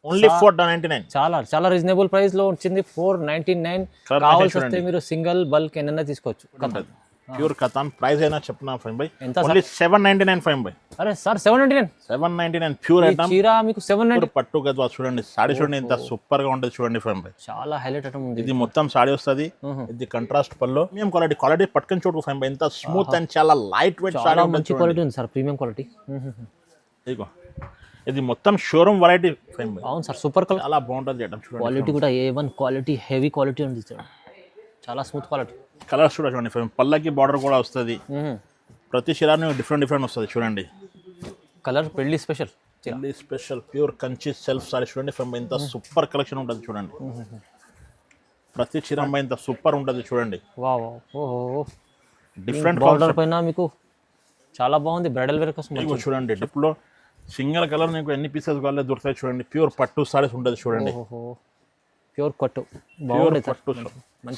Only 499. చాలా చాలా reasonable price లో వచ్చింది 499. కావాల్సి వస్తే మీరు సింగిల్ బల్క్ ఎన్నైనా తీసుకోవచ్చు. ప్యూర్ కథాన్ ప్రైస్ అయినా చెప్పిన fine by only 799 fine by. అరే సార్ 799 ప్యూర్ ఐటమ్. చీర మీకు 799 పట్టు గద్వా చూడండి, సాడీ చూడండి ఎంత సూపర్ గా ఉంటుంది చూడండి ఫైన్ బై. చాలా హైలైట్ ఐటమ్ ఉంది. ఇది మొత్తం సాడీ వస్తుంది, ఇది కంట్రాస్ట్ పల్లో ప్రీమియం క్వాలిటీ పట్టుకొని చూడు ఫైన్ బై, ఎంత స్మూత్ అండ్ చాలా లైట్ వెయిట్ సాడీ ఉంటుంది. మంచి క్వాలిటీ ఉంది సార్, ప్రీమియం క్వాలిటీ. ఇదిగో ఇది మొత్తం షోరూమ్ వెరైటీ ఫైన్ బై. అవును సార్, సూపర్ కలర్, చాలా బాగుంటుంది ఐటమ్ చూడండి. క్వాలిటీ కూడా A1 క్వాలిటీ, హెవీ క్వాలిటీ ఉంది సార్, చాలా స్మూత్ క్వాలిటీ. కలర్స్ కూడా చూడండి ఫైన్, పల్లకి బార్డర్ కూడా వస్తుంది, ప్రతి చీరాని డిఫరెంట్ వస్తుంది చూడండి. కలర్ పెళ్లి స్పెషల్, పెళ్లి special pure Kanchi self sorry చూడండి ఫైన్ బై, ఇంత సూపర్ కలెక్షన్ ఉంటుంది చూడండి. ప్రతి చీర అమ్మాయి ఇంత సూపర్ ఉంటుంది చూడండి. వావ్, ఓహో డిఫరెంట్ బార్డర్ పైన మీకు చాలా బాగుంది. బ్రైడల్ వేర్ కోసం చూడండి. డిప్లో సింగిల్ కలర్ మీకు ఎన్ని పీసెస్ కావాలో దొరుకుతాయి చూడండి. ప్యూర్ పట్టు సారీస్ ఉంటుంది చూడండి. ప్యూర్ పట్టు, ప్యూర్ పట్టు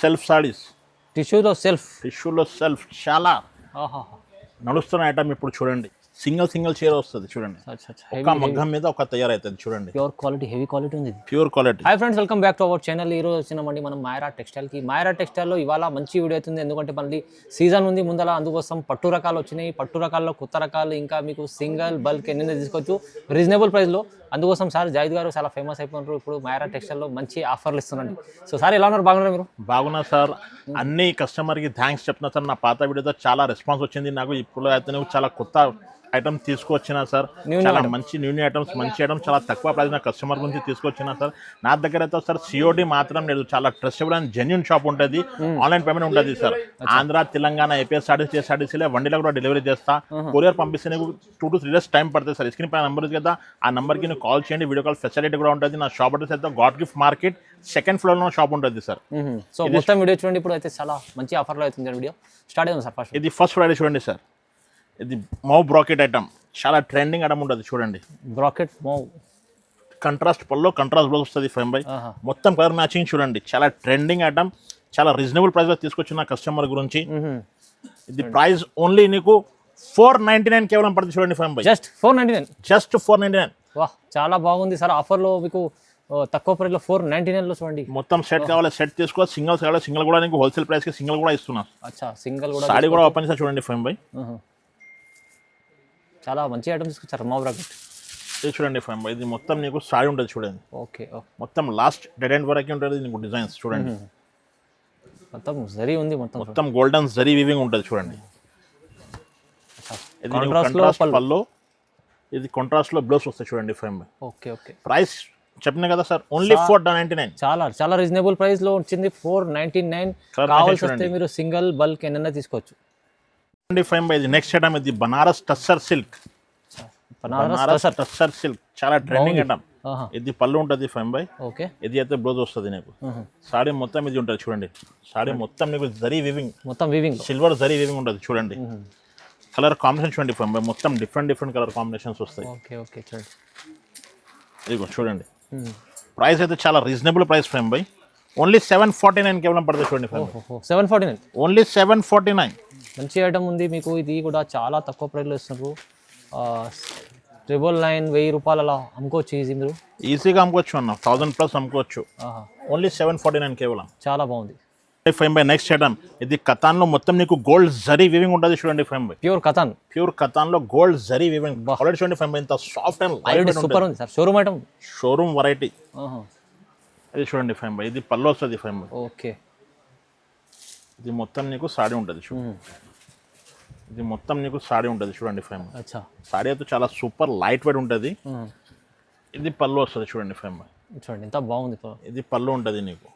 సెల్ఫ్ సారీస్, టిష్యూలో సెల్ఫ్ చాలా నడుస్తున్న ఐటమ్ ఇప్పుడు చూడండి. సింగిల్ చీర వస్తుంది చూడండి, ఒక మగ్గం మీద ఒక తయారైతుంది చూడండి. ప్యూర్ క్వాలిటీ, హెవీ క్వాలిటీ ఉంది, pure quality. Hi friends, welcome back to our channel. ఈ రోజు వచ్చినామండి మనం మాయరా టెక్స్టైల్కి. మాయరా టెక్స్టైల్లో ఇవాళ మంచి వీడియో అవుతుంది, ఎందుకంటే మళ్ళీ సీజన్ ఉంది ముందర, అందుకోసం పట్టు రకాలు వచ్చినాయి. పట్టు రకాల్లో కొత్త రకాలు, ఇంకా మీకు సింగిల్ బల్క్ ఎన్ని తీసుకోవచ్చు రీజనబుల్ ప్రైస్లో. అందుకోసం సార్ జాయిద్ గారు చాలా ఫేమస్ అయిపోయినారు. ఇప్పుడు మాయరా టెక్స్టైల్లో మంచి ఆఫర్లు ఇస్తున్నాండి. సో సార్ ఎలా ఉన్నారు, బాగున్నారు మీరు? బాగున్నా సార్, అన్ని కస్టమర్కి థ్యాంక్స్ చెప్తున్నా సార్. నా పాత వీడియోతో చాలా రెస్పాన్స్ వచ్చింది నాకు. ఇప్పుడు అయితే చాలా కొత్త ఐటమ్ తీసుకొచ్చినా సార్, చాలా మంచి న్యూ ఐటమ్స్, మంచి ఐటమ్స్ చాలా తక్కువ ప్రైస్ నా కస్టమర్ గురించి తీసుకొచ్చినా సార్. నా దగ్గర అయితే సార్ COD మాత్రం లేదు, చాలా ట్రస్టబుల్ అండ్ జెన్యూన్ షాప్ ఉంటుంది. ఆన్లైన్ పేమెంట్ ఉంటుంది సార్. ఆంధ్ర, తెలంగాణ, AP సారీస్లే వన్డీలో కూడా డెలివరీ చేస్తా. కొరియర్ పంపిస్తే నీకు 2 to 3 days టైం పడుతుంది సార్. స్క్రీన్ పై నెంబర్ కదా, ఆ నెంబర్కి నువ్వు కాల్ చేయండి. వీడియో కాల్ ఫెసిలిటీ కూడా ఉంటుంది. నా షాప్ అడ్రస్ అయితే God gift market second floor లో షాప్ ఉంటుంది సార్. సో మొత్తం వీడియో చూడండి. ఇప్పుడు అయితే చాలా మంచి ఆఫర్లో అవుతుంది వీడియో స్టార్ట్ అయింది సార్. ఇది ఫస్ట్ ఫ్రైడే చూడండి సార్. ఇది మౌ బ్రాకెట్ ఐటమ్, చాలా ట్రెండింగ్ ఐటమ్ ఉంటుంది చూడండి. బ్రాకెట్ మౌ కంట్రాస్ట్ పల్లో, కంట్రాస్ట్ బ్లౌజ్ వస్తుంది ఫైన్ బై. మొత్తం కలర్ మ్యాచింగ్ చూడండి, చాలా ట్రెండింగ్ ఐటమ్, చాలా రీజనబుల్ ప్రైస్ లో తీసుకొచ్చిన కస్టమర్ గురించి. ఇది ప్రైస్ ఓన్లీ నీకు 499 కేవలం పడుతుంది చూడండి ఫైన్ బై. జస్ట్ 499. వాహ్, చాలా బాగుంది సార్. ఆఫర్లో మీకు తక్కువ ప్రైస్లో 499 లో చూడండి. మొత్తం సెట్ కావాలి, సెట్ తీసుకోవాలి. సింగిల్స్ కావాలి, సింగిల్ కూడా నీకు హోల్సేల్ ప్రైస్ కి సింగిల్ కూడా ఇస్తున్నా. అచ్చా, సింగిల్ కూడా. సారీ కూడా ఓపెన్ చేసి చూడండి ఫైన్ బై. చాలా మంచి ఐటమ్ తీసుకొచ్చారు మౌ బ్రాకెట్. ఇది చూడండి ఫైన్ బై, ఇది మొత్తం నీకు సారీ ఉంటుంది చూడండి. ఓకే, మొత్తం లాస్ట్ డెడ్ ఎండ్ వరకు ఉంటుంది నీకు డిజైన్స్ చూడండి. మొత్తం జరీ ఉంది, మొత్తం గోల్డెన్ జరీ వీవింగ్ ఉంటుంది చూడండి. ఇది కాంట్రాస్ట్ పల్లో, ఇది కాంట్రాస్ట్ లో బ్లౌజ్ వస్తుంది చూడండి ఫైన్ బై. ఓకే, ప్రైస్ చెప్పిన కదా సార్, ఓన్లీ 499. చాలా చాలా రీజనబుల్ ప్రైస్ లో వచ్చింది 499. కావాల్సి వస్తే మీరు సింగిల్ బల్క్ ఎన్నైనా తీసుకోవచ్చు. Fine by. ఇది నెక్స్ట్ ఐటమ్, ఇది బనారస్ టస్సర్ సిల్క్. టస్సర్ సిల్క్ చాలా ట్రెండింగ్ ఐటమ్. ఇది పళ్ళు ఉంటుంది ఫైన్ బై. ఓకే, ఇది అయితే బ్లౌజ్ వస్తుంది నీకు. సాడీ మొత్తం ఇది ఉంటుంది చూడండి. సాడీ మొత్తం నీకు జరీ వీవింగ్, మొత్తం వీవింగ్, సిల్వర్ జరీ వీవింగ్ ఉంటుంది చూడండి. కలర్ కాంబినేషన్ చూడండి ఫైన్ బై, మొత్తం డిఫరెంట్ కలర్ కాంబినేషన్స్ వస్తాయి. ఓకే చూడండి. ఇదిగో చూడండి. ప్రైస్ అయితే చాలా reasonable price fine by. Only 749 కేవలం పడుతుంది చూడండి ఫైన్ బై. 749, ఓన్లీ 749. మంచి ఐటమ్ ఉంది మీకు. ఇది కూడా చాలా తక్కువ ప్రైస్లో ఇస్తున్నారు. 999, 1000 రూపాయలు అలా అమ్ముకోవచ్చు ఈజీ, మీరు ఈజీగా అమ్ముకోవచ్చు అన్న, 1000+ అమ్ముకోవచ్చు. ఓన్లీ 749 కేవలం. చాలా బాగుంది ఫైన్ బై. నెక్స్ట్ ఐటమ్, ఇది కతాన్ లో మొత్తం నీకు గోల్డ్ జరీ వీవింగ్ ఉంటుంది చూడండి ఫైన్ బై. ప్యూర్ కతాన్ లో గోల్డ్ జరీ వీవింగ్ క్వాలిటీ చూడండి ఫైన్ బై, ఇంత సాఫ్ట్ అండ్ లైట్ సూపర్ ఉంది sir. Showroom item, showroom variety. ఇది చూడండి ఫైన్ బై, ఇది పళ్ళు వస్తుంది ఫైన్ బై. ఓకే, ఇది మొత్తం నీకు సాడీ ఉంటుంది చూడండి. ఇది మొత్తం నీకు సాడీ ఉంటుంది చూడండి ఫైన్ బై. అచ్చా, సాడీ అయితే చాలా సూపర్ లైట్ వెయిట్ ఉంటుంది. ఇది పళ్ళు వస్తుంది చూడండి ఫైన్ బై. చూడండి ఎంత బాగుంది. ఇది పళ్ళు ఉంటుంది నీకు.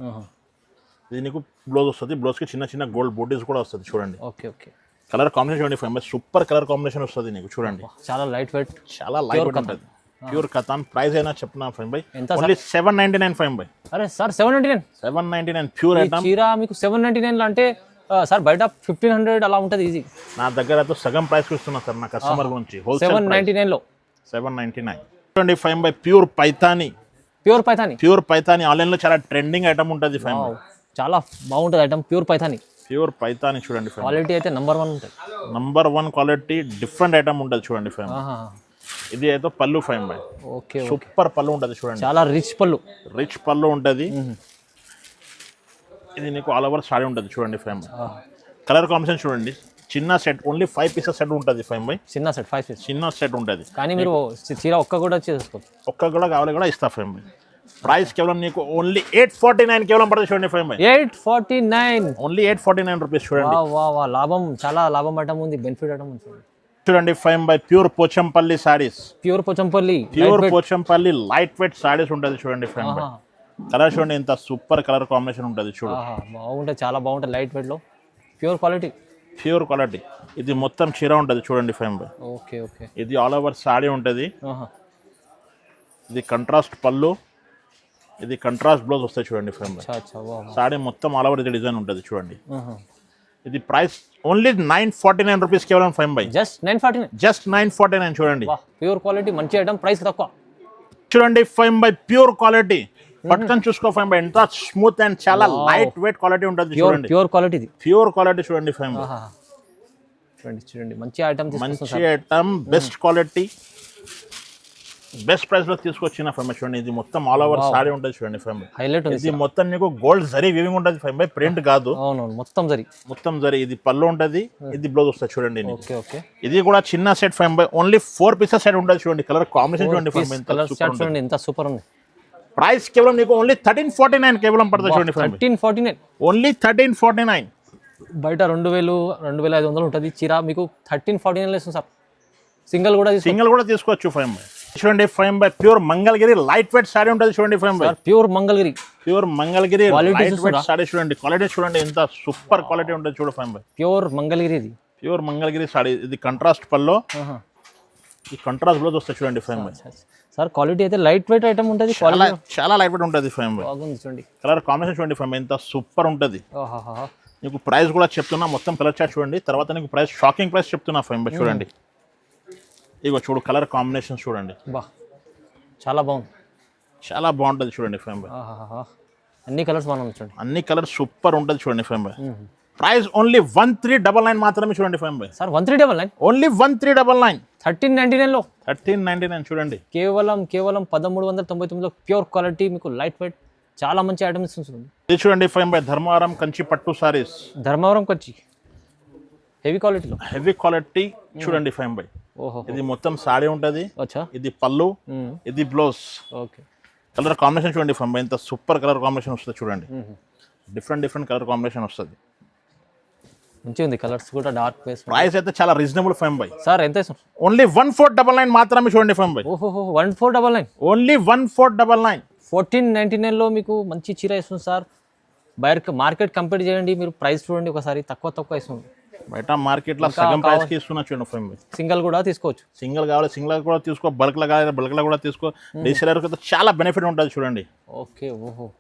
ఇది నీకు బ్లౌజ్ వస్తుంది. బ్లౌజ్ కి చిన్న గోల్డ్ బూటీస్ కూడా వస్తుంది చూడండి. ఓకే, కలర్ కాంబినేషన్ చూడండి fine by, super colour combination వస్తుంది నీకు చూడండి. చాలా లైట్ వెయిట్, చాలా లైట్ వెయిట్ ఉంటుంది. ప్యూర్ కథాన్ ప్రైస్ అయినా చెప్పిన fine by, only 799 fine by. అరే సార్ 799 ప్యూర్ ఐటమ్. చీర మీకు 799 అంటే సార్ బయట 1500 అలా ఉంటుంది ఈజీ. నా దగ్గర అయితే సగం ప్రైస్ ఇస్తున్నా సార్ నా కస్టమర్ గురించి. 799 లో 799 చూడండి fine bye. Pure Paithani online లో చాలా ట్రెండింగ్ ఐటమ్ ఉంటుంది ఫైన్ బై. చాలా బాగుంటుంది ఐటమ్. ప్యూర్ పైథానీ చూడండి ఫైన్. క్వాలిటీ అయితే నంబర్ 1 ఉంటుంది. నంబర్ 1 క్వాలిటీ, డిఫరెంట్ ఐటమ్ ఉంటుంది చూడండి ఫైన్. ఇది అయితే పళ్ళు ఫైన్ బై, ఓకే సూపర్ పళ్ళు ఉంటుంది చూడండి, చాలా రిచ్ పళ్ళు. రిచ్ పళ్ళు ఉంటుంది. ఇది నీకు ఆల్ ఓవర్ సారీ ఉంటుంది చూడండి ఫైన్ బై. కలర్ కాంబినేషన్ చూడండి, చిన్న సెట్ ఓన్లీ 5 పీసెస్ సెట్ ఉంటుంది ఫైన్ బై, చిన్న సెట్ 5 పీస్. చిన్న సెట్ ఉంటుంది. కానీ మీరు చీర ఒక్క కూడా చేసుకోవచ్చు, ఒక్క కూడా కావాలి కూడా ఇస్తా ఫైన్ బై. ప్రైస్ కేవలం నీకు ఓన్లీ 849 కేవలం పడుతుంది చూడండి ఫైన్ బై, 849, ఓన్లీ 849 రూపీస్ చూడండి. వా లాభం, చాలా లాభం పడటం ఉంది, బెనిఫిట్ అటం ఉంది చూడండి fine bye. Pure Pochampalli saris, pure Pochampalli, pure Pochampalli light weight saris ఉంటుంది చూడండి ఫైన్ బై. కలర్ చూడండి ఎంత సూపర్ కలర్ కాంబినేషన్ ఉంటుంది చూడు, బాగుంటుంది, చాలా బాగుంటుంది, లైట్ వెయిట్ లో ప్యూర్ క్వాలిటీ, ప్యూర్ క్వాలిటీ. ఇది మొత్తం చీర ఉంటుంది చూడండి ఫైన్ బై. Okay okay. ఇది ఆల్ ఓవర్ సారీ ఉంటుంది. ఇది కంట్రాస్ట్ పళ్ళు, ఇది కంట్రాస్ట్ బ్లౌజ్ వస్తాయి చూడండి ఫైన్ బై. సారీ మొత్తం ఆల్ ఓవర్ ఇది డిజైన్ ఉంటుంది చూడండి. ఇది ప్రైస్ ఓన్లీ 949 రూపీస్ కేవలం ఫైన్ బై, జస్ట్ 949, జస్ట్ 949 చూడండి. ప్యూర్ క్వాలిటీ, మంచి ఐటమ్, ప్రైస్ తక్కువ చూడండి ఫైన్ బై. ప్యూర్ క్వాలిటీ పట్టుకొని చూసుకో ఫైన్ బై, ఎంత స్మూత్ అండ్ చాలా లైట్ వెయిట్ క్వాలిటీ ఉంటుంది చూడండి. ప్యూర్ క్వాలిటీ, ఇది ప్యూర్ క్వాలిటీ చూడండి ఫైన్ బై. చూడండి చూడండి, మంచి ఐటమ్, మంచి item, best quality, best price లో తీసుకొచ్చిన ఫైన్ బై. చూడండి ఇది మొత్తం ఆల్ ఓవర్ సారీ ఉంటుంది చూడండి ఫైన్ బై, హైలైట్ ఉంది. ఇది మొత్తం నీకు గోల్డ్ జరీ వీవింగ్ ఉంటుంది ఫైన్ బై, ప్రింట్ కాదు. అవునవును, మొత్తం జరీ, మొత్తం జరీ. ఇది పళ్ళు ఉంటుంది, ఇది బ్లౌజ్ వస్తుంది చూడండి. Okay okay. ఇది కూడా చిన్న set fine by, only 4 pieces set ఉంటుంది చూడండి. కలర్ కాంబినేషన్ చూడండి ఫైన్ బై, చూడండి ఎంత సూపర్ ఉంది. ప్రైస్ కేవలం నీకు ఓన్లీ 1349 కేవలం పడుతుంది చూడండి ఫైన్ బై, 1349, ఓన్లీ 1349. బయట 2000 2500 ఉంటుంది చీర, మీకు 1349 ఇస్తుంది సార్. సింగిల్ కూడా తీసుకోవచ్చు ఫైన్ బై. చూడండి fine bye, pure Mangalagiri light wait sorry ఉంటుంది చూడండి fine bye, pure Mangalagiri, pure Mangalagiri light wait sorry చూడండి. క్వాలిటీ చూడండి ఎంత సూపర్ క్వాలిటీ ఉంటుంది చూడు ఫైన్ బై, ప్యూర్ మంగళగిరి, ఇది ప్యూర్ మంగళగిరి సారీ. ఇది కంట్రాస్ట్ పల్లో, ఈ కంట్రాస్ట్ బ్లౌజ్ వస్తుంది చూడండి ఫైన్ బై. సార్ క్వాలిటీ అయితే లైట్ వెయిట్ ఐటమ్ ఉంటుంది, చాలా లైట్ వెయిట్ ఉంటుంది ఫైన్ బై. బాగుంది చూడండి, కలర్ కాంబినేషన్ చూడండి ఫైన్ బై, ఎంత సూపర్ ఉంటుంది. నీకు ప్రైస్ కూడా చెప్తున్నా, మొత్తం కలర్ చార్ట్ చూడండి, తర్వాత నీకు ప్రైస్ షాకింగ్ ప్రైస్ చెప్తున్నా ఫైన్ బై. చూడండి ఇగో చూడు, కలర్ కాంబినేషన్ చూడండి, బా చాలా బాగుంది, చాలా బాగుంటుంది చూడండి ఫైన్ బై. అన్ని కలర్స్ బాగున్నాయి చూడండి, అన్ని కలర్స్ సూపర్ ఉంటుంది చూడండి ఫైన్ బై. ప్రైస్ ఓన్లీ 1399 మాత్రమే చూడండి ఫైన్ బై. సార్ 1399, ఓన్లీ 1399, 1399 లో 1399 చూడండి. కేవలం 1399 లో ప్యూర్ క్వాలిటీ, మీకు లైట్ వెయిట్, చాలా మంచి ఐటమ్స్ ఉంటుంది. ఇది చూడండి ఫైన్ బై, ధర్మవరం కంచి పట్టు సారీస్, ధర్మవరం కంచి హెవీ క్వాలిటీలో, హెవీ క్వాలిటీ చూడండి ఫైన్ బై. ఇది మొత్తం సారీ ఉంటుంది, ఇది పళ్ళు, ఇది బ్లౌజ్. ఓకే. కలర్ కాంబినేషన్ చూడండి ఫైన్ బై, ఎంత సూపర్ కలర్ కాంబినేషన్ వస్తుంది చూడండి. డిఫరెంట్ కలర్ కాంబినేషన్ వస్తుంది, మంచిగా ఉంది, కలర్స్ కూడా డార్క్ పేస్. ప్రైస్ అయితే చాలా రీజనబుల్ ఫైన్ బై. సార్ ఎంత ఓన్లీ 1499 మాత్రమే చూడండి ఫైన్ బై. 1499, ఓన్లీ 1499, 1499 లో మీకు మంచి చీర ఇస్తుంది సార్. మార్కెట్ కంపేర్ చేయండి, మీరు ప్రైస్ చూడండి ఒకసారి, తక్కువ ఇస్తుంది. బయట మార్కెట్ లో సగం ప్రైస్ కి ఇస్తున్నా చూడండి ఫైన్ బై. సింగిల్ కూడా తీసుకోవచ్చు, సింగిల్ కావాలి సింగిల్ కూడా తీసుకో, బల్క్ లో కావాలి బల్క్ లో కూడా తీసుకో. రీసేలర్ కి చాలా బెనిఫిట్ ఉంటుంది చూడండి. ఓకే.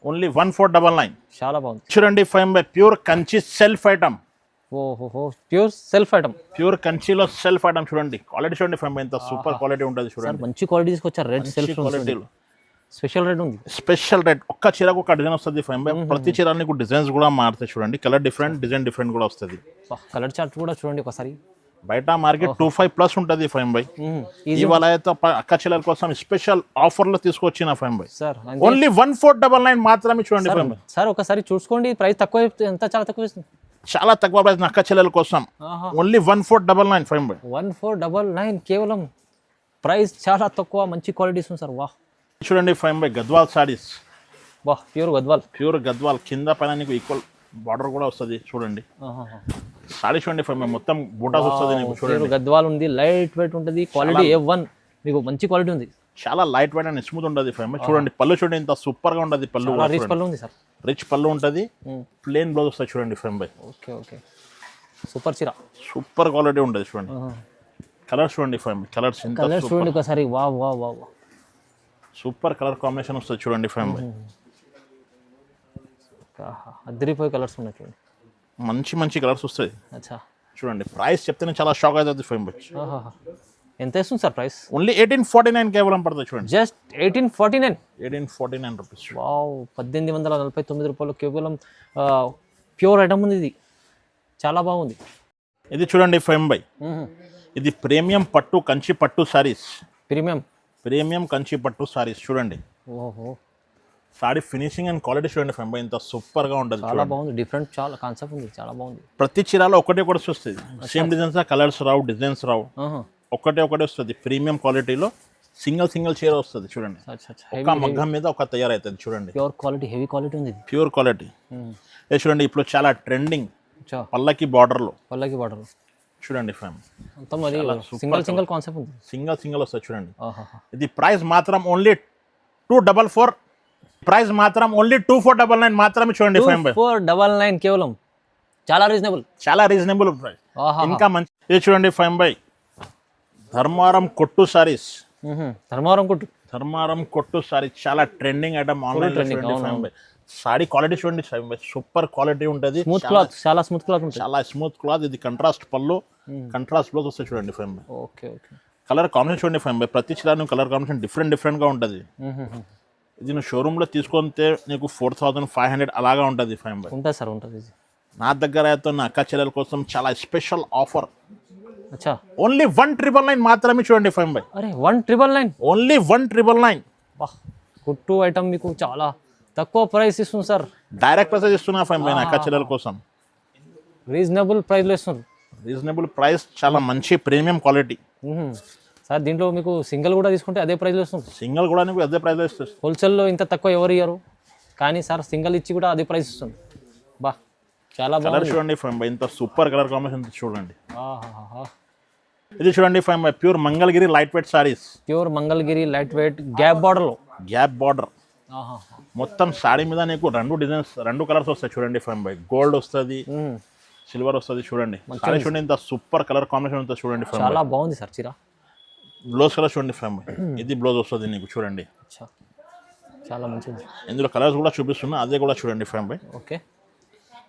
ఓన్లీ 1499, చాలా బాగుంది చూడండి fine bye. Pure Kanchi self item, pure self item, pure కంచిలో సెల్ఫ్ ఐటమ్ చూడండి. క్వాలిటీ చూడండి ఫైన్ బై, ఎంత సూపర్ క్వాలిటీ ఉంటుంది చూడండి. మంచి క్వాలిటీ తీసుకొచ్చారు. రెడ్ సెల్ఫ్ క్వాలిటీలో స్పెషల్ రేట్ ఉంది, స్పెషల్ రేట్. ఒక్క చీరకు ఒక డిజైన్ వస్తుంది ఫైన్ బై. ప్రతి చీర నీకు డిజైన్స్ కూడా మారుతాయి చూడండి. కలర్ డిఫరెంట్, డిజైన్ డిఫరెంట్ కూడా వస్తుంది. కలర్ చార్ట్ కూడా చూడండి ఒకసారి. బయట మార్కెట్ 25+ ఉంటుంది ఫైన్ బై. ఇవాళ అయితే అక్క చీరల కోసం స్పెషల్ ఆఫర్ లో తీసుకొచ్చిన ఫైన్ బై. సార్ ఓన్లీ 1499 మాత్రమే చూడండి ఫైన్ బై. సార్ ఒకసారి చూసుకోండి, ప్రైస్ తక్కువ, ఎంత చాలా తక్కువ ఇస్తుంది, చాలా తక్కువ ప్రైస్ అక్క చీరల కోసం. Only 1499 fine by. 1499 కేవలం, ప్రైస్ చాలా తక్కువ, మంచి క్వాలిటీ ఇస్తుంది సార్. వాహ్ చూడండి fine by, Gadwal saris, pure Gadwal, pure Gadwal. కింద పైన నీకు ఈక్వల్ బార్డర్ కూడా వస్తుంది చూడండి. సారీ చూడండి ఫైన్ బై, మొత్తం బూటాస్ వస్తుంది నీకు చూడండి. గద్వాల్ ఉంది, లైట్ వెయిట్ ఉంటుంది, క్వాలిటీ A1, మీకు మంచి క్వాలిటీ ఉంది, చాలా లైట్ వెయిట్ అండ్ స్మూత్ ఉంటుంది ఫైన్ బై. చూడండి పళ్ళు చూడండి ఎంత సూపర్ గా ఉంటుంది. పళ్ళు రిచ్ పళ్ళు ఉంది సార్, రిచ్ పళ్ళు ఉంటుంది, ప్లేన్ బ్లౌజ్ వస్తుంది చూడండి ఫైన్ బై. ఓకే. సూపర్ చీర, సూపర్ క్వాలిటీ ఉంటుంది చూడండి. కలర్స్ చూడండి ఫైన్ బై, కలర్స్ చూడండి ఒకసారి. వా సూపర్ కలర్ కాంబినేషన్ వస్తుంది చూడండి ఫైన్ బై. అద్దరిపోయే కలర్స్ ఉన్నాయి చూడండి, మంచి కలర్స్ వస్తాయి. అచ్చా చూడండి ప్రైస్ చెప్తేనే చాలా షాక్ అవుతుంది ఫైన్ బై. ఎంత ఇస్తుంది సార్ ప్రైస్? ఓన్లీ 1849 కేవలం పడుతుంది చూడండి. Just 1849 rupees. వావ్, 1849 రూపాయలు కేవలం. ప్యూర్ ఐటమ్ ఉంది, ఇది చాలా బాగుంది. ఇది చూడండి ఫైన్ బై, ఇది ప్రీమియం పట్టు కంచి పట్టు సారీస్. ప్రీమియం కంచి పట్టు సారీస్ చూడండి. ఓహో, సారీ ఫినిషింగ్ అండ్ క్వాలిటీ చూడండి ఫ్రెండ్, ఇంత సూపర్ గా ఉంటుంది. చాలా బాగుంది, డిఫరెంట్ చాలా కాన్సెప్ట్ ఉంది, చాలా బాగుంది. ప్రతి చీరలో ఒకటి వస్తుంది, సేమ్ డిజైన్స్, కలర్స్ రావు, డిజైన్స్ రావు, ఒకటే వస్తుంది. ప్రీమియం క్వాలిటీలో సింగిల్ చీర వస్తుంది చూడండి. ఒక మగ్గం మీద ఒక తయారైతుంది చూడండి. ప్యూర్ క్వాలిటీ, హెవీ క్వాలిటీ ఉంది, ప్యూర్ క్వాలిటీ. ఇది చూడండి, ఇప్పుడు చాలా ట్రెండింగ్ పల్లకి బార్డర్ చూడండి ఫ్యామ్. మొత్తం అది సింగిల్ కాన్సెప్ట్ ఉంది, సింగిల్ వస్తుంది చూడండి. ఇది ప్రైస్ మాత్రం ఓన్లీ 244, ప్రైస్ మాత్రం ఓన్లీ 2499 మాత్రమే చూడండి ఫ్యామ్. 499 కేవలం, చాలా రీజనబుల్ ప్రైస్. ఇంకా మంచి ఇది చూడండి ఫ్యామ్ బై, ధర్మారం కొట్టు సారీస్. ధర్మారం కొట్టు సారీ చాలా trending item online. Sorry quality చూడండి, సూపర్ క్వాలిటీ ఉంటుంది, చాలా స్మూత్ క్లాత్. ఇది కంట్రాస్ట్ పళ్ళు, కంట్రాస్ట్ బ్లౌజ్ వస్తాయి చూడండి ఫ్యామ్. ఓకే, కలర్ కాంబినేషన్ చూడండి ఫ్యామ్, ప్రతి చీర కలర్ కాంబినేషన్ డిఫరెంట్ గా ఉంటుంది. ఇది నువ్వు షోరూమ్ లో తీసుకుంటే నీకు 4500 అలాగా ఉంటుంది ఫ్యామ్. ఉంటుంది సార్, ఉంటుంది. నా దగ్గర అయితే నా అక్క చెల్లెల కోసం చాలా స్పెషల్ ఆఫర్, ఓన్లీ 1999 మాత్రమే చూడండి ఫ్యామ్ బై. అరే 1999, ఓన్లీ 1999. కుట్టు ఐటమ్ మీకు చాలా తక్కువ ప్రైస్ ఇస్తుంది సార్. డైరెక్ట్ ప్రైస్ ఇస్తున్నా ఫ్యామ్ బై, నా అక్క చెల్లెల కోసం రీజనబుల్ ప్రైస్లో ఇస్తున్నారు. రీజనబుల్ ప్రైస్, చాలా మంచి ప్రీమియం క్వాలిటీ సార్. దీంట్లో మీకు సింగిల్ కూడా తీసుకుంటే అదే ప్రైస్లో వస్తుంది. సింగిల్ కూడా నీకు అదే ప్రైస్లో ఇస్తుంది. హోల్సేల్లో ఇంత తక్కువ ఎవరు ఇయ్యరు, కానీ సార్ సింగిల్ ఇచ్చి కూడా అదే ప్రైస్ ఇస్తుంది. చాలా కలర్ చూడండి ఫ్యామ్ బై, ఇంత సూపర్ కలర్ కాంబినేషన్ చూడండి. ఇది చూడండి ఫ్యామ్ by, pure Mangalagiri light weight saris. Gap border మొత్తం సారీ మీద నీకు 2 డిజైన్స్, 2 కలర్స్ వస్తాయి చూడండి ఫ్యామ్ బై. గోల్డ్ వస్తుంది, సిల్వర్ వస్తుంది చూడండి. సారీ చూడండి, ఇంత సూపర్ కలర్ కాంబినేషన్ ఉంటుంది చూడండి ఫ్యామ్. చాలా బాగుంది సార్ చీర. బ్లౌజ్ కలర్ చూడండి ఫ్యామ్ బై, ఇది బ్లౌజ్ వస్తుంది నీకు చూడండి. చాలా మంచిది. ఇందులో కలర్స్ కూడా చూపిస్తున్నా, అదే కూడా చూడండి ఫ్యామ్ బై. ఓకే,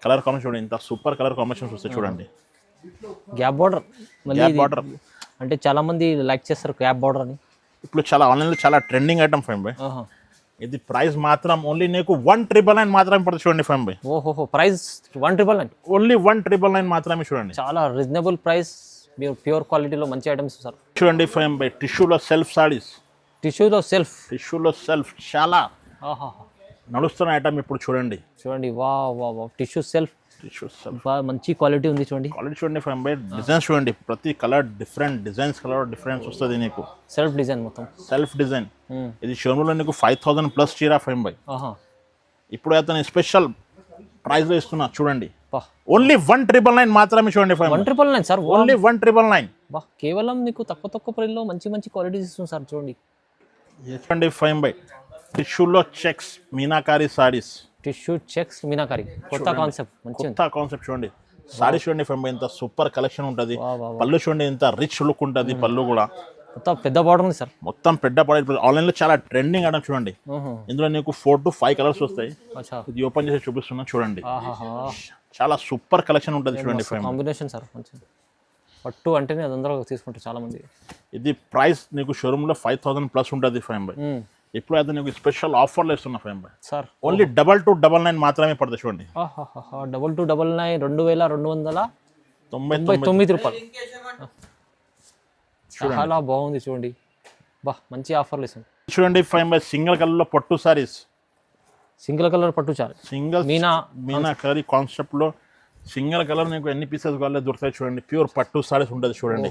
కలర్ కాంబినేషన్ చూడండి, ఇంత సూపర్ కలర్ కాంబినేషన్స్ వస్తాయి చూడండి. గ్యాప్ బార్డర్ అంటే చాలా మంది లైక్ చేస్తారు గ్యాప్ బార్డర్ అని. ఇప్పుడు చాలా ఆన్లైన్లో చాలా ట్రెండింగ్ ఐటమ్ ఫ్యామ్ బై. ఇది ప్రైస్ మాత్రం ఓన్లీ నీకు 1999 మాత్రమే పడుతుంది చూడండి ఫ్యామ్ బై. ఓహో, ప్రైస్ 1999, ఓన్లీ 1999 మాత్రమే చూడండి. చాలా రీజనబుల్ ప్రైస్, మీరు ప్యూర్ క్వాలిటీలో మంచి ఐటమ్స్ సార్. చూడండి ఫ్యామ్ బై, టిష్యూలో సెల్ఫ్ సారీస్. టిష్యూలో సెల్ఫ్ చాలా నడుస్తున్న ఐటమ్ ఇప్పుడు చూడండి. వా టిష్యూ సెల్ఫ్ మంచి క్వాలిటీ ఉంది చూడండి. క్వాలిటీ చూడండి ఫ్యామ్ బై, డిజైన్స్ చూడండి, ప్రతి colour different designs, colour difference వస్తుంది నీకు. సెల్ఫ్ డిజైన్ మొత్తం, సెల్ఫ్ డిజైన్. ఇది షోరూంలో నీకు 5000 ప్లస్ చీర ఫ్యామ్ బై. ఇప్పుడు అయితే స్పెషల్ ప్రైస్ లో ఇస్తున్నా చూడండి, ఓన్లీ 1999 మాత్రమే చూడండి ఫ్యామ్. 1999 సార్, ఓన్లీ 1999. కేవలం నీకు తక్కువ ప్రైస్ లో మంచి క్వాలిటీస్ ఇస్తుంది సార్ చూడండి. చూడండి ఫ్యామ్ బై, టిష్యూలో చెక్స్ మీనాకారి సారీస్. కొత్త కాన్సెప్ట్ చూడండి. సారీ చూడండి ఫ్యామ్ బై, ఇంత సూపర్ కలెక్షన్ ఉంటుంది. పళ్ళు చూడండి, ఇంత రిచ్ లుక్ ఉంటుంది. పళ్ళు కూడా మొత్తం పెద్ద బార్డర్ ఉంది సార్, మొత్తం పెద్ద బార్డర్. ఆన్లైన్ లో చాలా ట్రెండింగ్ ఐటమ్ చూడండి. ఇందులో నీకు 4 to 5 కలర్స్ వస్తాయి. ఇది ఓపెన్ చేసి చూపిస్తున్నా చూడండి. చాలా సూపర్ కలెక్షన్ ఉంటుంది చూడండి. కాంబినేషన్ సార్, పట్టు అంటేనే అందరూ తీసుకుంటారు చాలా మంది. ఇది ప్రైస్ నీకు షోరూమ్ లో 5000 ప్లస్ ఉంటుంది ఫ్యామ్ బై. ఇప్పుడు అయితే నీకు స్పెషల్ ఆఫర్లు ఇస్తున్నా ఫ్యామ్ బై సార్. ఓన్లీ 2299 మాత్రమే పడుతుంది చూడండి. 2299, 2299 రూపాయలు. చాలా బాగుంది చూడండి, మంచి ఆఫర్లు ఇస్తుంది చూడండి ఫ్యామ్ బై. సింగిల్ కలర్ లో పట్టు సారీస్, సింగిల్ కలర్ పట్టు సారీ, సింగిల్ మీనాకారి కాన్సెప్ట్ లో సింగిల్ కలర్ నీకు ఎన్ని పీసెస్ కావాలో దొరుకుతాయి చూడండి. ప్యూర్ పట్టు సారీస్ ఉంటుంది చూడండి.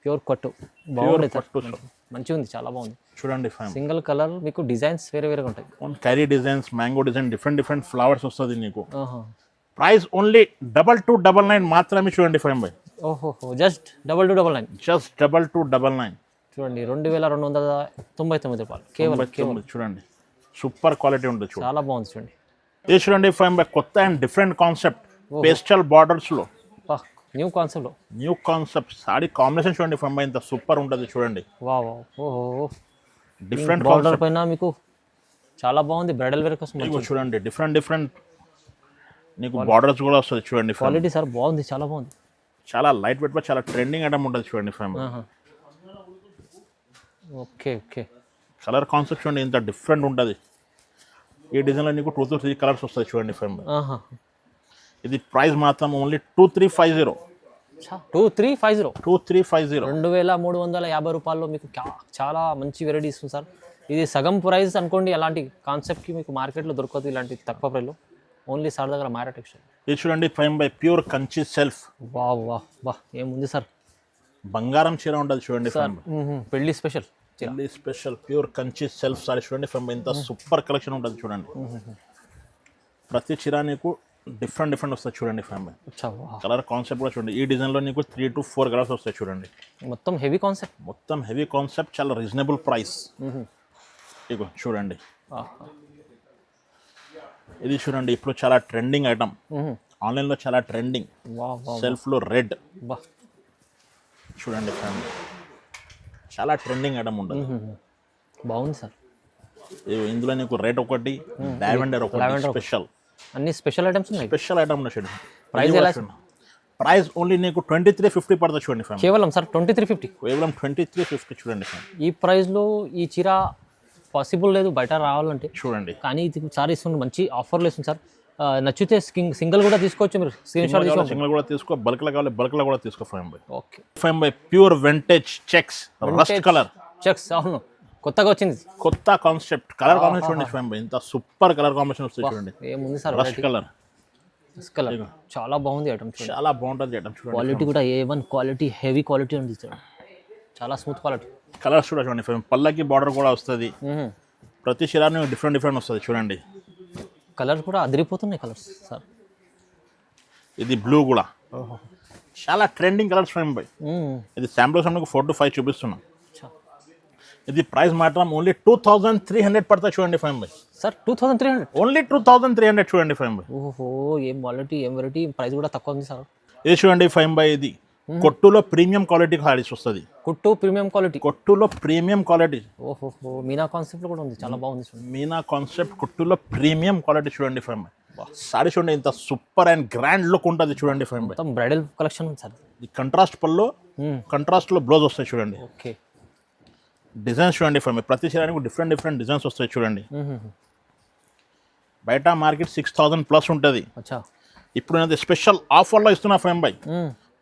ప్యూర్ పట్టు బాగుంది, పట్టు మంచిగా ఉంది, చాలా బాగుంది చూడండి ఫ్యామ్. సింగిల్ కలర్ మీకు డిజైన్స్ వేరేగా ఉంటాయి. Carry designs, mango design, different flowers వస్తుంది నీకు. ప్రైస్ ఓన్లీ 2299 మాత్రమే చూడండి ఫ్యామ్ బై. జస్ట్ 2299, జస్ట్ 2299 చూడండి. 2299 రూపాయలు కేవలం చూడండి. సూపర్ క్వాలిటీ ఉంటుంది చూడండి, చాలా బాగుంది చూడండి. ఇది చూడండి ఫ్యామ్ బై, కొత్త and different concept pastel borders లో. న్యూ కాన్సెప్ట్ సారీ కాంబినేషన్ చూడండి ఫ్యామ్ బై, ఇంత సూపర్ ఉంటుంది చూడండి. డిఫరెంట్ బార్డర్ పైన మీకు చాలా బాగుంది. బ్రైడల్ వేర్ కోసం చూడండి, డిఫరెంట్ నీకు బార్డర్స్ కూడా వస్తుంది చూడండి. క్వాలిటీ సార్ బాగుంది, చాలా బాగుంది. చాలా లైట్ వెయిట్ లో చాలా ట్రెండింగ్ ఐటమ్ ఉంటుంది చూడండి ఫ్యామ్. ఓకే, కలర్ కాన్సెప్ట్ చూడండి, ఇంత డిఫరెంట్ ఉంటుంది. ఈ డిజైన్లో నీకు 2 to 3 కలర్స్ వస్తాయి చూడండి ఫ్యామ్. ఇది ప్రైస్ మాత్రం ఓన్లీ 2350. 2350 2350 2350 రూపాయల్లో మీకు చాలా మంచి వెరైటీ ఇస్తుంది సార్. ఇది సగం ప్రైస్ అనుకోండి. అలాంటి కాన్సెప్ట్కి మీకు మార్కెట్లో దొరకదు ఇలాంటి తక్కువ ప్రైస్లో. ఓన్లీ సార్ దగ్గర మైరా టెక్స్టైల్. ఇది చూడండి fine bye pure Kanchi self. వా ఏముంది సార్, బంగారం చీర ఉంటుంది చూడండి ఫైన్ బై. పెళ్లి స్పెషల్ పెళ్లి special pure Kanchi self sorry చూడండి ఫైన్ బై. ఇంత సూపర్ కలెక్షన్ ఉంటుంది చూడండి. ప్రతి చీర నీకు డిఫరెంట్ వస్తాయి చూడండి ఫైన్ బై. కలర్ కాన్సెప్ట్ కూడా చూడండి. ఈ డిజైన్లో నీకు 3 to 4 కలర్స్ వస్తాయి చూడండి. మొత్తం హెవీ కాన్సెప్ట్, చాలా రీజనబుల్ ప్రైస్. ఇగో చూడండి, ఇది చూడండి ఇప్పుడు చాలా ట్రెండింగ్ ఐటమ్. ఆన్లైన్లో చాలా ట్రెండింగ్. సెల్ఫ్లో రెడ్ చూడండి ఫ్యామిలీ, చాలా ట్రెండింగ్ ఐటమ్ ఉంటుంది. బాగుంది సార్. ఇందులో నీకు రెడ్ ఒకటి, లావెండర్ ఒకటి, స్పెషల్ అన్ని స్పెషల్ ఐటమ్స్ ఉన్నాయి. స్పెషల్ ఐటమ్ చూడండి. ప్రైస్ ఎలా? ప్రైస్ ఓన్లీ నీకు 2350 పడుతుంది చూడండి ఫ్యామిలీ. కేవలం సార్ 2350. కేవలం 2350 చూడండి ఫ్యామిలీ. ఈ ప్రైస్లో ఈ చీర పాసిబుల్ లేదు బయట రావాలంటే చూడండి. కానీ ఇది సార్ ఇస్తుంది, మంచి ఆఫర్లు ఇస్తుంది సార్. నచ్చితే సింగిల్ కూడా తీసుకోవచ్చు, మీరు స్క్రీన్ షాట్ తీసుకోవచ్చు. సింగిల్ కూడా తీసుకో, బల్క్లో కావాలి బల్క్లో కూడా తీసుకో fine by. Okay fine bye pure vintage checks rust colour. Checks అవును, కొత్తగా వచ్చింది, కొత్త కాన్సెప్ట్. కలర్ కాంబినేషన్ చూడండి ఫైన్ బై. ఇంత సూపర్ కలర్ కాంబినేషన్ వస్తుంది చూడండి. ఏముంది సార్, రస్ట్ కలర్. చాలా బాగుంది ఐటమ్, చాలా బాగుంటుంది ఐటమ్ చూడండి. క్వాలిటీ కూడా A1 క్వాలిటీ, హెవీ క్వాలిటీ ఉంది చూడండి. చాలా స్మూత్ క్వాలిటీ. కలర్స్ కూడా చూడండి ఫైన్. పల్లకి బార్డర్ కూడా వస్తుంది. ప్రతి చీరాన్ని డిఫరెంట్ వస్తుంది చూడండి. కలర్స్ కూడా అదిరిపోతున్నాయి కలర్స్ సార్. ఇది బ్లూ కూడా చాలా ట్రెండింగ్ కలర్స్ ఫైన్ బై. ఇది శాంపుల్స్ మనకు 4 to 5 చూపిస్తున్నాం. ఇది ప్రైస్ మాత్రం ఓన్లీ 2300 పడతాయి చూడండి ఫైన్ బై. సార్ 2300, ఓన్లీ 2300 చూడండి ఫైన్ బై. ఓహో, ఏం క్వాలిటీ, ఏం వెరైటీ, ప్రైస్ కూడా తక్కువ ఉంది సార్. ఇది చూడండి ఫైన్ బై. ఇది కొట్టులో ప్రీమియం క్వాలిటీ సారీస్ వస్తుంది. కుట్టు ప్రీమియం క్వాలిటీ, కొట్టులో ప్రీమియం క్వాలిటీ. ఓహో, మీనా కాన్సెప్ట్ కూడా ఉంది, చాలా బాగుంది చూడండి. మీనా కాన్సెప్ట్ కొట్టులో ప్రీమియం క్వాలిటీ చూడండి ఫైన్ బై. సారీ చూడండి, ఇంత సూపర్ అండ్ గ్రాండ్ లుక్ ఉంటుంది చూడండి ఫైన్ బై. మొత్తం బ్రైడల్ కలెక్షన్ ఉంది సార్. ఈ కంట్రాస్ట్ పల్లో, కంట్రాస్ట్లో బ్లౌజ్ వస్తాయి చూడండి. ఓకే, డిజైన్స్ చూడండి ఫైన్ బై. ప్రతి చీరానికి డిఫరెంట్ డిజైన్స్ వస్తాయి చూడండి. బయట మార్కెట్ 6000+ ఉంటుంది. ఇప్పుడు నేను స్పెషల్ ఆఫర్లో ఇస్తున్నా ఫైన్ బై.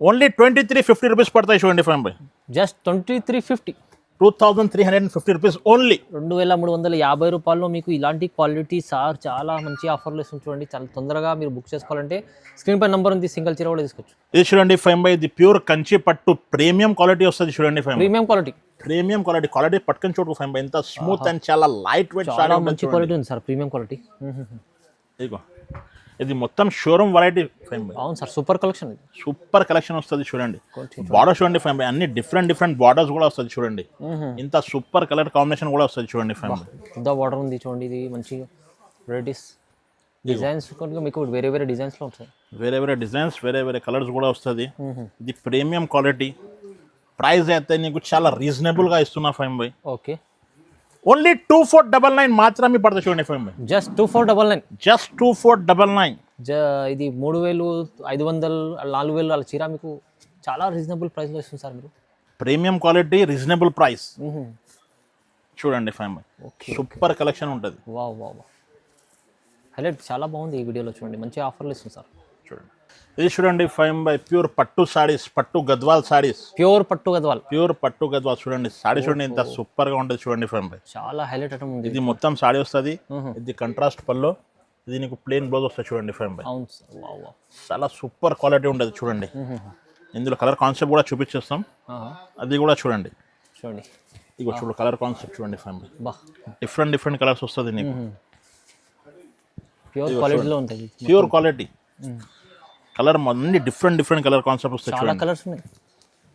ఓన్లీ 2350 రూపీస్ పడతాయి చూడండి fine by. Just 2350, 2350 rupees only. 2350 రూపాయల్లో మీకు ఇలాంటి క్వాలిటీ సార్ చాలా మంచి ఆఫర్లు ఇస్తుంది చూడండి. చాలా తొందరగా మీరు బుక్ చేసుకోవాలంటే స్క్రీన్ పై నెంబర్ ఉంది, సింగిల్ చీర కూడా తీసుకోవచ్చు. ఇది చూడండి ఫైన్ బై. ఇది ప్యూర్ కంచి పట్టు ప్రీమియం క్వాలిటీ వస్తుంది చూడండి ఫైన్. ప్రీమియం క్వాలిటీ పట్టుకొని చూడు ఫైన్ బై. ఇంత స్మూత్ అండ్ చాలా లైట్ వెయిట్, చాలా మంచి క్వాలిటీ ఉంది సార్, ప్రీమియం క్వాలిటీ. ఇదిగో ఇది మొత్తం షోరూమ్ వెరైటీ ఫైన్ బై. అవును sir, super collection, super collection వస్తుంది చూడండి. బార్డర్ చూడండి ఫైన్ బై. అన్ని డిఫరెంట్ బార్డర్స్ కూడా వస్తుంది చూడండి. ఇంత సూపర్ కలర్ కాంబినేషన్ కూడా వస్తుంది చూడండి ఫైన్ బై. పెద్ద బార్డర్ ఉంది చూడండి. ఇది మంచి వెరైటీస్, డిజైన్స్ మీకు వేరే డిజైన్స్లో ఉంటాయి. వేరే డిజైన్స్, వేరే కలర్స్ కూడా వస్తుంది. ఇది ప్రీమియం క్వాలిటీ. ప్రైస్ అయితే నీకు చాలా రీజనబుల్గా ఇస్తున్నా ఫైన్ బై. ఓకే, ఓన్లీ 2499 మాత్రమే పడుతుంది చూడండి ఫైన్ బై. జస్ట్ 2499. జస్ట్ 2499. ఇది 3500, 4000 అలా చీర మీకు చాలా రీజనబుల్ ప్రైస్లో ఇస్తుంది సార్. మీరు ప్రీమియం క్వాలిటీ, రీజనబుల్ ప్రైస్ చూడండి fine by. Okay, super collection ఉంటుంది. వా హైలైట్, చాలా బాగుంది. ఈ వీడియోలో చూడండి, మంచి ఆఫర్లు ఇస్తుంది సార్. చూడండి, ఇది చూడండి ఫైన్ బై. ప్యూర్ పట్టు సారీస్, పట్టు గద్వాల్ సారీస్. ప్యూర్ పట్టు గద్వాల్ చూడండి. సారీ చూడండి, ఇంత సూపర్ గా ఉంటుంది చూడండి ఫైన్ బై. చాలా హైలైట్ ఐటమ్ ఉంది. ఇది మొత్తం సారీ వస్తుంది. ఇది కంట్రాస్ట్ పల్లో, ఇది నీకు ప్లెయిన్ బ్లౌజ్ వస్తుంది చూడండి ఫైన్ బై. అవును సార్, చాలా సూపర్ క్వాలిటీ ఉంటుంది చూడండి. ఇందులో కలర్ కాన్సెప్ట్ కూడా చూపించేస్తాం, అది కూడా చూడండి. ఇగో చూడు కలర్ కాన్సెప్ట్ చూడండి ఫైన్ బై. డిఫరెంట్ కలర్స్ వస్తుంది నీకు. ప్యూర్ క్వాలిటీలో ఉంటుంది. ప్యూర్ క్వాలిటీ కలర్ అన్ని డిఫరెంట్ కలర్ కాన్సెప్ట్ వస్తాయి చాలా కలర్స్ ఉన్నాయి.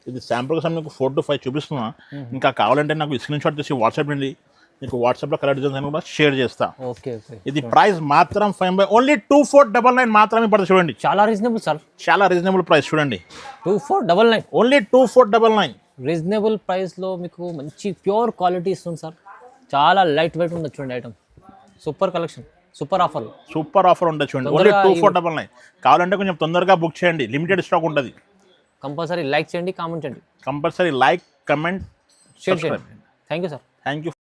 ఇది శాంపుల్ కోసం మీకు 4 to 5 చూపిస్తున్నా. ఇంకా కావాలంటే నాకు స్క్రీన్ షాట్ తీసి వాట్సాప్ నుండి మీకు వాట్సాప్లో కలర్ డిజైన్స్ కూడా షేర్ చేస్తా. ఓకే, ఇది ప్రైస్ మాత్రం ఫైన్ బై. ఓన్లీ 2499 మాత్రమే పడుతుంది చూడండి. చాలా రీజనబుల్ సార్, చాలా రీజనబుల్ ప్రైస్ చూడండి. 2499, ఓన్లీ 2499. రీజనబుల్ ప్రైస్లో మీకు మంచి ప్యూర్ క్వాలిటీ ఇస్తుంది సార్. చాలా లైట్ వెయిట్ ఉంది చూడండి item. Super collection, super offer ఉంటుంది చూడండి. ఓన్లీ 2499. కావాలంటే కొంచెం తొందరగా బుక్ చేయండి, లిమిటెడ్ స్టాక్ ఉంటుంది. కంపల్సరీ లైక్ చేయండి, కామెంట్ చేయండి. కంపల్సరీ లైక్, కమెంట్, షేర్ చేయండి. Thank you sir. Thank you.